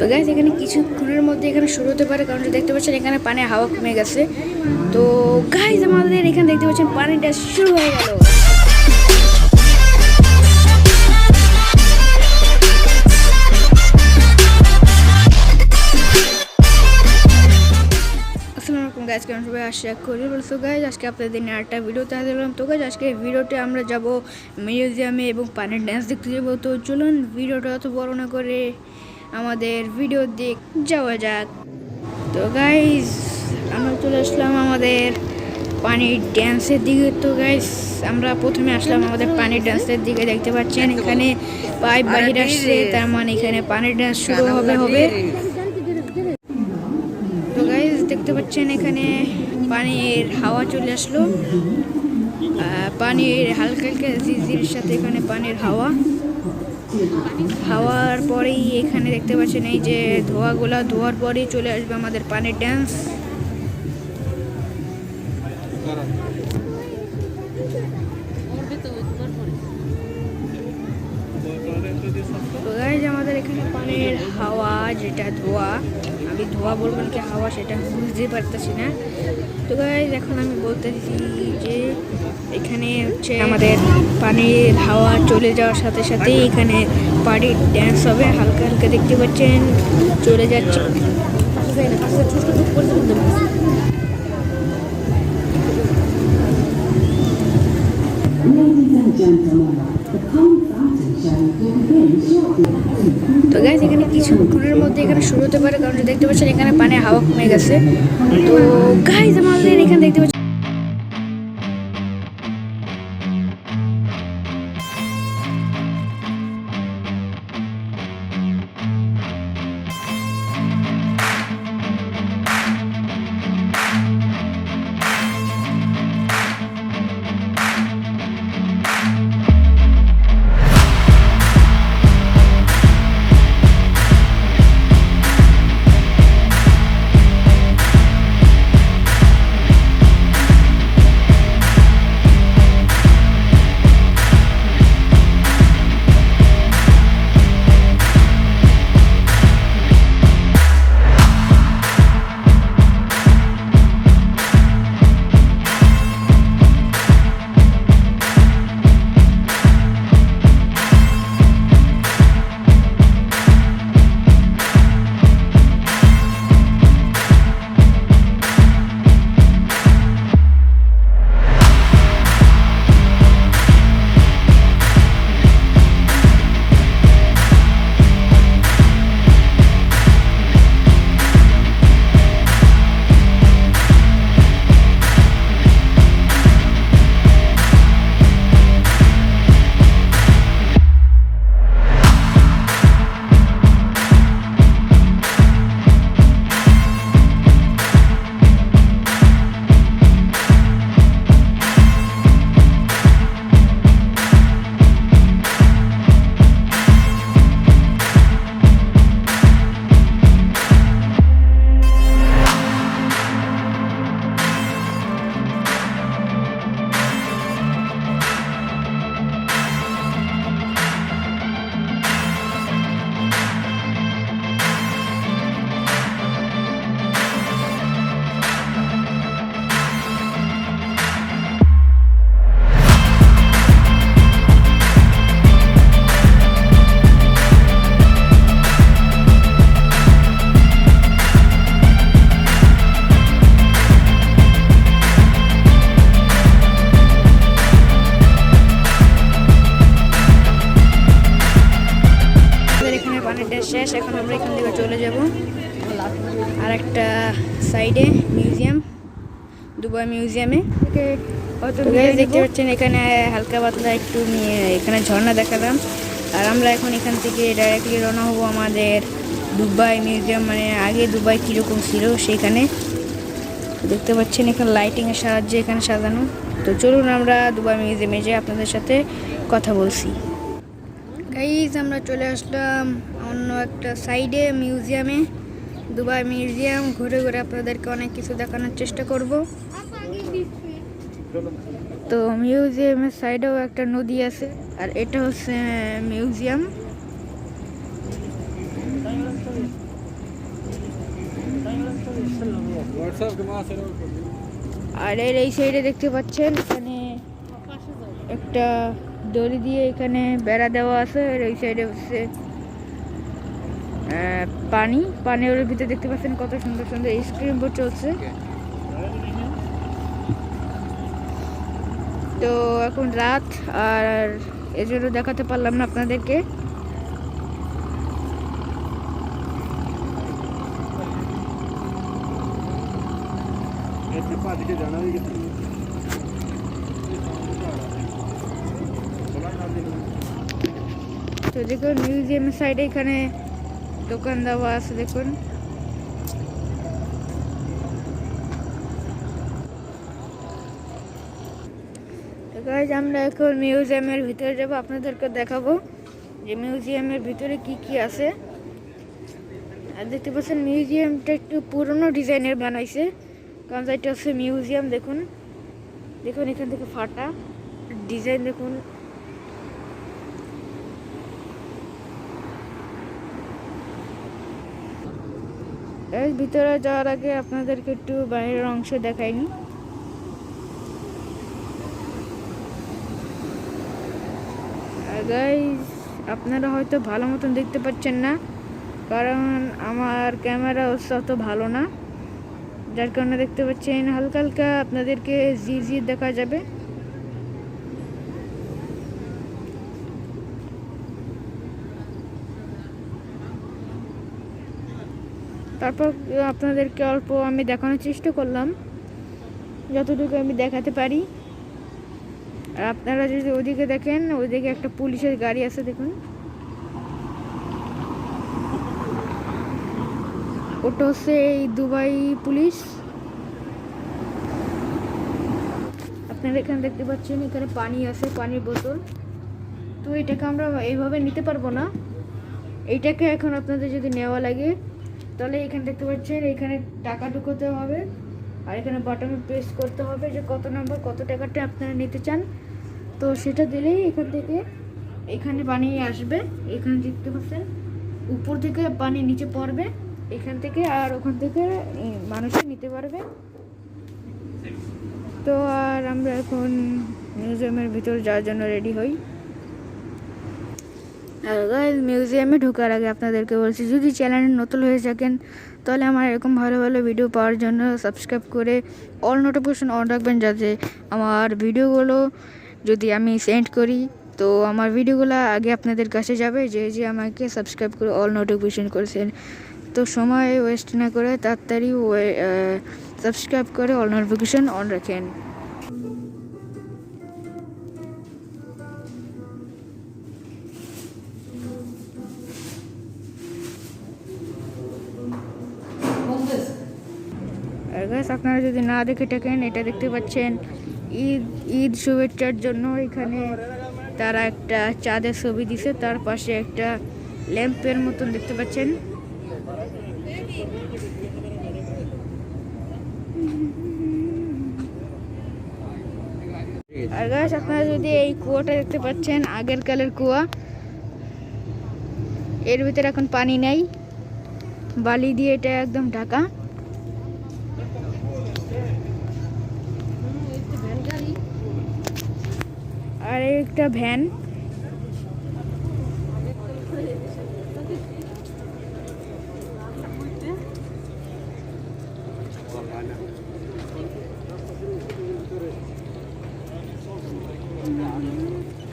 তো গাইস এখানে কিছুক্ষণের মধ্যে এখানে শুরু হতে পারে, কারণ দেখতে পাচ্ছেন এখানে পানির হাওয়া কমে গেছে। তো গাইস আমাদের এখানে দেখতে পাচ্ছেন পানিটা শুরু হয়ে গেল। গাইজ কেমন সবাই আশা করি বলছো গাইজ আজকে আপনাদের নিয়ে আরেকটা ভিডিওতে হাজির হলাম। তো গাইজ আজকে ভিডিওতে আমরা যাব মিউজিয়ামে এবং পানির ড্যান্স দেখতে যাবো। তো চলুন ভিডিওটা অত বড় না করে আমাদের ভিডিও দিক যাওয়া যাক। তো গাইজ আমরা চলে আসলাম আমাদের পানির ড্যান্সের দিকে। তো গাইজ আমরা প্রথমে আসলাম আমাদের পানির ড্যান্সের দিকে। দেখতে পাচ্ছেন এখানে পাইপ বাহির আসছে, তার মানে এখানে পানির ড্যান্স শুরু হবে। তো গাইজ দেখতে পাচ্ছেন এখানে পানির হাওয়া চলে আসলো, পানির হালকা হালকা ঝিরঝির সাথে এখানে পানির হাওয়ার পরেই এখানে দেখতে পাচ্ছেন এই যে ধোয়ার পরেই চলে আসবে আমাদের পানির ড্যান্স। তো গাইজ আমাদের এখানে পানির হাওয়া, যেটা ধোয়া, আমি ধোয়া বলবো নাকি হাওয়া সেটা বুঝতে পারতেছি না। তো গাইজ এখন আমি বলতেছি যে এখানে হচ্ছে আমাদের পানির হাওয়া চলে যাওয়ার সাথে সাথেই এখানে পানির ড্যান্স হবে। হালকা হালকা দেখতে পাচ্ছেন চলে যাচ্ছে। তো গাইজ এখানে কিছুক্ষণের মধ্যে এখানে শুরু হতে পারে, কারণ দেখতে পাচ্ছেন এখানে পানির হাওয়া কমে গেছে। তো গাইজ আমাদের এখানে দেখতে পাচ্ছেন শেষ। এখন আমরা এখান থেকে চলে যাব আর একটা সাইডে মিউজিয়াম, দুবাই মিউজিয়ামে। দেখতে পাচ্ছেন এখানে হালকা পাতলা একটু নিয়ে এখানে ঝর্ণা দেখালাম। আর আমরা এখন এখান থেকে ডাইরেক্টলি রওনা হবো আমাদের দুবাই মিউজিয়াম, মানে আগে দুবাই কীরকম ছিল সেখানে। দেখতে পাচ্ছেন এখানে লাইটিংয়ের সাহায্যে এখানে সাজানো। তো চলুন আমরা দুবাই মিউজিয়ামে যেয়ে আপনাদের সাথে কথা বলছি। গাইজ আমরা চলে আসলাম অন্য একটা সাইডে মিউজিয়ামে, দুবাই মিউজিয়াম। ঘুরে ঘুরে আপনাদেরকে অনেক কিছু দেখানোর চেষ্টা করব। তো মিউজিয়ামের সাইডেও একটা নদী আছে, আর এটা হচ্ছে মিউজিয়াম। আর এর এই সাইডে দেখতে পাচ্ছেন এখানে একটা দড়ি দিয়ে এখানে বেড়া দেওয়া আছে। আর এই সাইডে হচ্ছে পানির ভিতরে দেখতে পাচ্ছেন কত সুন্দর সুন্দর স্ক্রিন বোর্ড চলছে। তো এখন রাত, আর এজন্য দেখাতে পারলাম না আপনাদেরকে। তো দেখুন মিউজিয়ামের সাইডে এখানে দোকান দেওয়া আছে দেখুন। তো গাইস আমরা এখন মিউজিয়ামের ভিতরে যাব, আপনাদেরকে দেখাবো যে মিউজিয়ামের ভিতরে কি কি আছে। আর দেখতে পাচ্ছেন মিউজিয়ামটা একটু পুরনো ডিজাইনের বানাইছে, কারণ এটা হচ্ছে মিউজিয়াম। দেখুন দেখুন এখান থেকে ফাটা ডিজাইন দেখুন। এর ভিতরে যাওয়ার আগে আপনাদেরকে একটু বাইরের অংশ দেখাইনি। গাইস আপনারা হয়তো ভালো মতন দেখতে পাচ্ছেন না, কারণ আমার ক্যামেরা অত ভালো না, যার কারণে দেখতে পাচ্ছেন হালকা হালকা আপনাদেরকে জি দেখা যাবে। তারপর আপনাদেরকে অল্প আমি দেখানোর চেষ্টা করলাম, যতটুকু আমি দেখাতে পারি। আর আপনারা যদি ওদিকে দেখেন, ওইদিকে একটা পুলিশের গাড়ি আছে দেখুন। ওটা হচ্ছে এই দুবাই পুলিশ। আপনারা এখানে দেখতে পাচ্ছেন এখানে পানি আছে, পানির বোতল। তো এটাকে আমরা এইভাবে নিতে পারবো না, এইটাকে এখন আপনাদের যদি নেওয়া লাগে তাহলে এখানে দেখতে পাচ্ছেন এখানে টাকা ঢুকোতে হবে, আর এখানে বাটনে প্রেস করতে হবে যে কত নম্বর কত টাকাটা আপনারা নিতে চান। তো সেটা দিলেই এখান থেকে এখানে পানি আসবে। এখানে দেখতে পাচ্ছেন উপর থেকে পানি নিচে পড়বে এখান থেকে, আর ওখান থেকে মানুষে নিতে পারবে। তো আর আমরা এখন মিউজিয়ামের ভিতর যাওয়ার জন্য রেডি হই। আর গাইস মিউজিয়ামে ঢোকার আগে আপনাদেরকে বলছি, যদি চ্যানেলে নতুন হয়ে থাকেন তাহলে আমার এরকম ভালো ভালো ভিডিও পাওয়ার জন্য সাবস্ক্রাইব করে অল নোটিফিকেশন অন রাখবেন, যাতে আমার ভিডিওগুলো যদি আমি সেন্ড করি তো আমার ভিডিওগুলো আগে আপনাদের কাছে যাবে, যে আমাকে সাবস্ক্রাইব করে অল নোটিফিকেশন করেছেন। তো সময় ওয়েস্ট না করে তাড়াতাড়ি সাবস্ক্রাইব করে অল নোটিফিকেশন অন রাখেন। আর গাইস আপনারা যদি না দেখে থাকেন, এটা দেখতে পাচ্ছেন ঈদ শুভেচ্ছার জন্য এখানে তারা একটা চাঁদের ছবি দিছে, তার পাশে একটা ল্যাম্পের মতন দেখতে পাচ্ছেন। আর গাইস আপনারা যদি এই কুয়াটা দেখতে পাচ্ছেন, আগের কালের কুয়া, এর ভিতরে এখন পানি নেই, বালি দিয়ে এটা একদম ঢাকা। আর একটা ভ্যান,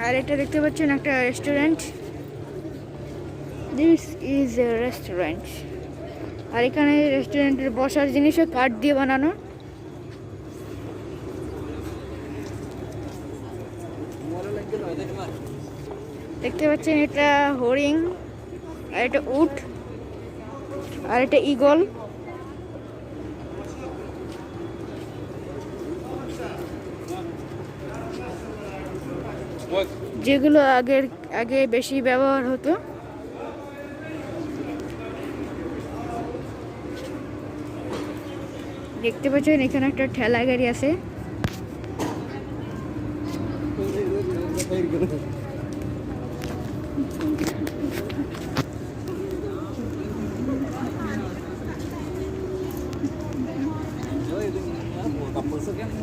আর এটা দেখতে পাচ্ছেন একটা restaurant. This is a restaurant. আর এখানে রেস্টুরেন্টের বসার জিনিসও কাঠ দিয়ে বানানো। দেখতে পাচ্ছেন এটা হরিণ, আর এটা উট, আর এটা ঈগল। যেগুলো আগে বেশি ব্যবহার হতো। দেখতে পাচ্ছেন এখানে একটা ঠেলা গাড়ি আছে। গাইস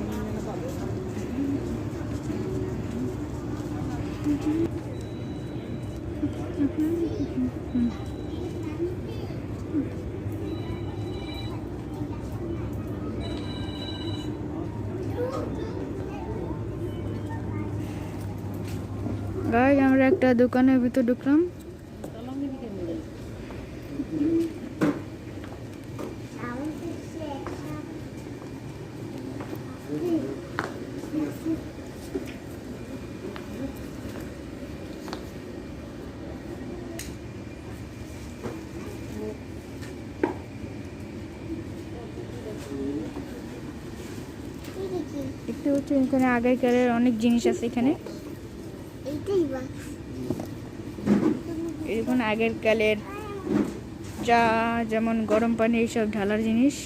আমরা একটা দোকানের ভিতর ঢুকলাম। দেখতে পাচ্ছেন এখানে আগেকারের অনেক জিনিস আছে এখানে। এখন আগের কালের চা, যেমন গরম পানি, এইসব ঢালার জিনিস।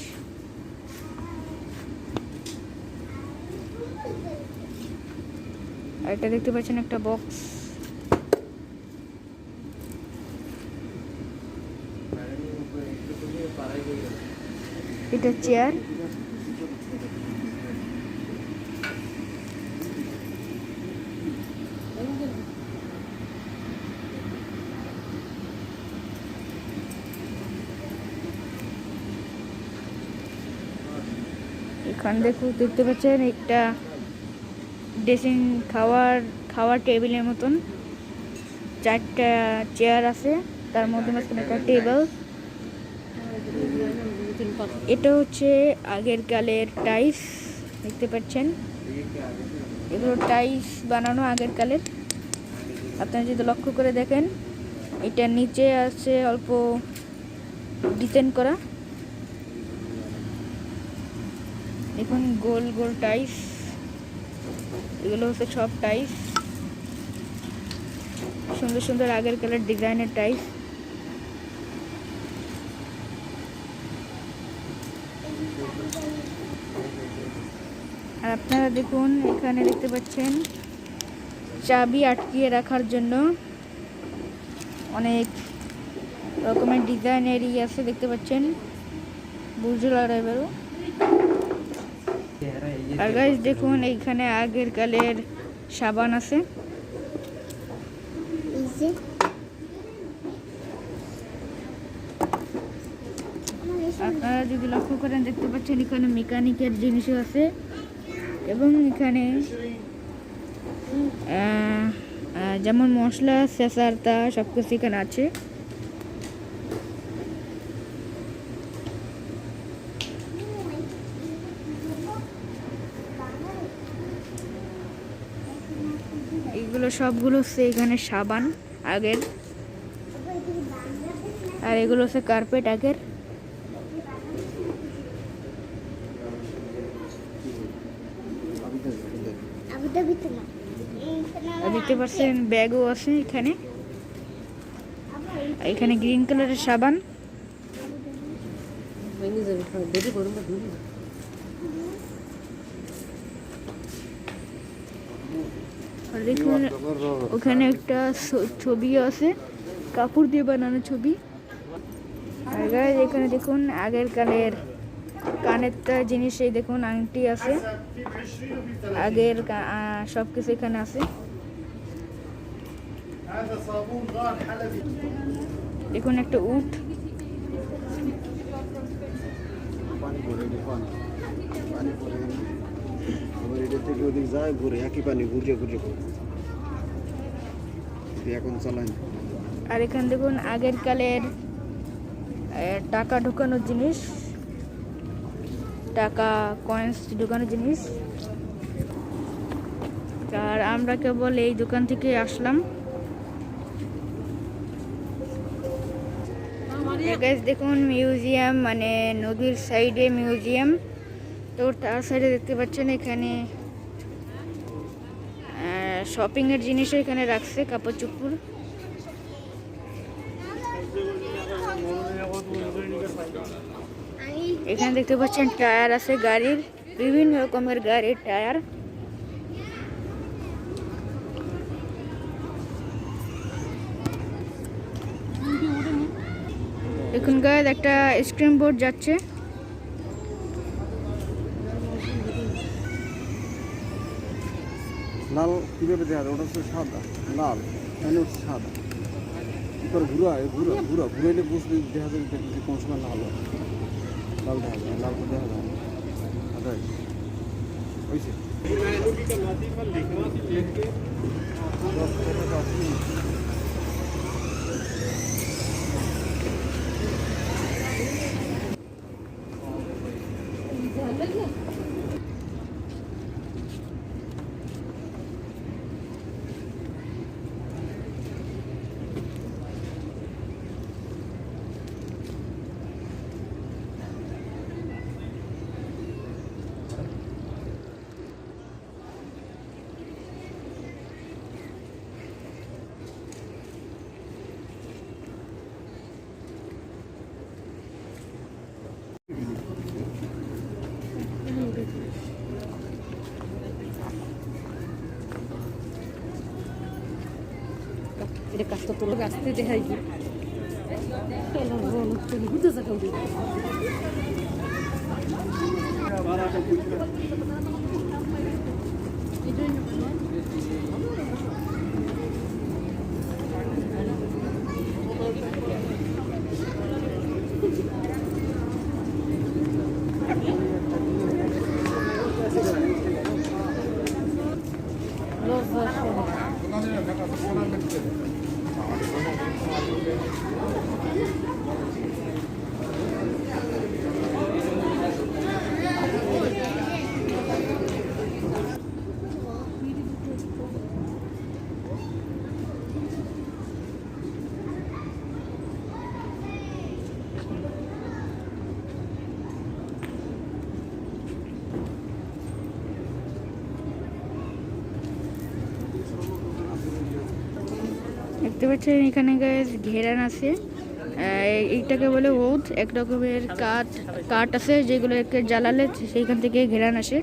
আর এটা দেখতে পাচ্ছেন একটা বক্স। এটা চেয়ার। এখানে দেখতে পাচ্ছেন একটা ড্রেসিং খাওয়ার টেবিলের মতন 4টা চেয়ার আছে, তার মধ্যে মাঝখানে একটা টেবিল। এটা হচ্ছে আগের কালের টাইলস, দেখতে পাচ্ছেন এগুলো টাইলস বানানো আগের কালের। আপনারা যদি লক্ষ্য করে দেখেন, এটা নিচে আছে অল্প ডিজাইন করা। দেখুন গোল গোল টাইলস, এগুলো হচ্ছে সব টাইলস, সুন্দর সুন্দর আগের কালার ডিজাইনের টাইলস। আর আপনারা দেখুন এখানে দেখতে পাচ্ছেন চাবি আটকিয়ে রাখার জন্য অনেক রকমের ডিজাইনেরই আছে, দেখতে পাচ্ছেন বুঝলার এবারও। আর গাইস দেখুন এইখানে আগের কালের সাবান আছে। আপনারা যদি লক্ষ্য করেন দেখতে পাচ্ছেন এখানে মেকানিকের জিনিসও আছে, এবং এখানে যেমন মশলা, শেষারতা সব কিছু এখানে আছে। এগুলো সবগুলো হচ্ছে এখানে সাবান আগের, আর এগুলো হচ্ছে কার্পেট আগের। দেখতে পাচ্ছেন ব্যাগও আছে এখানে। এখানে গ্রিন কালারের সাবান। দেখুন ওখানে একটা ছবি আছে, কাপড় দিয়ে বানানো ছবি। আর গাইস এখানে দেখুন আগের কালের কানের জিনিস, এই দেখুন আংটি আছে, আগের সব কিছু এখানে আছে। দেখুন একটা উট। আর এখানে দেখুন আগের কালের টাকা ঢোকানোর জিনিস, টাকা কয়েন্স ঢোকানোর জিনিস। আর আমরা কেবল এই দোকান থেকে আসলাম। গাইস দেখুন মিউজিয়াম, মানে নদীর সাইডে মিউজিয়াম। তো তার সাইডে দেখতে পাচ্ছেন এখানে শপিং এর জিনিসও এখানে রাখছে, কাপড় চোপড়। এখানে দেখতে পাচ্ছেন টায়ার আছে গাড়ির, বিভিন্ন রকমের গাড়ির টায়ার। দেখুন গাইস একটা স্ক্রিন বোর্ড যাচ্ছে। লাল কীভাবে দেখা যায়? ওটা হচ্ছে সাদা, লাল, এখানে হচ্ছে সাদা। কী করে ঘুরাইলে বুঝলে দেখা যাবে যে কোন সময় লাল হয়। লাল দেখা যায়, লাল তো দেখা যায় না। আচ্ছা হয়েছে। এটা কাজটা তোর আসতে দেখাই কি বুঝতে থাকা দেখতে পাচ্ছেন এখানে গাইস ঘেরান আছে, এইটাকে বলে ওদ। এক রকমের কাঠ আছে যেগুলো জ্বালালে সেইখান থেকে ঘেরান আসে।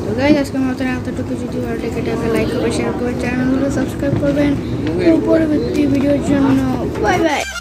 তো গাইস আজকের মতন এতটুকু। যদি ভালো লাগে এটাকে লাইক করবেন, শেয়ার করবেন, চ্যানেলগুলো সাবস্ক্রাইব করবেন পরবর্তী ভিডিওর জন্য। Bye bye.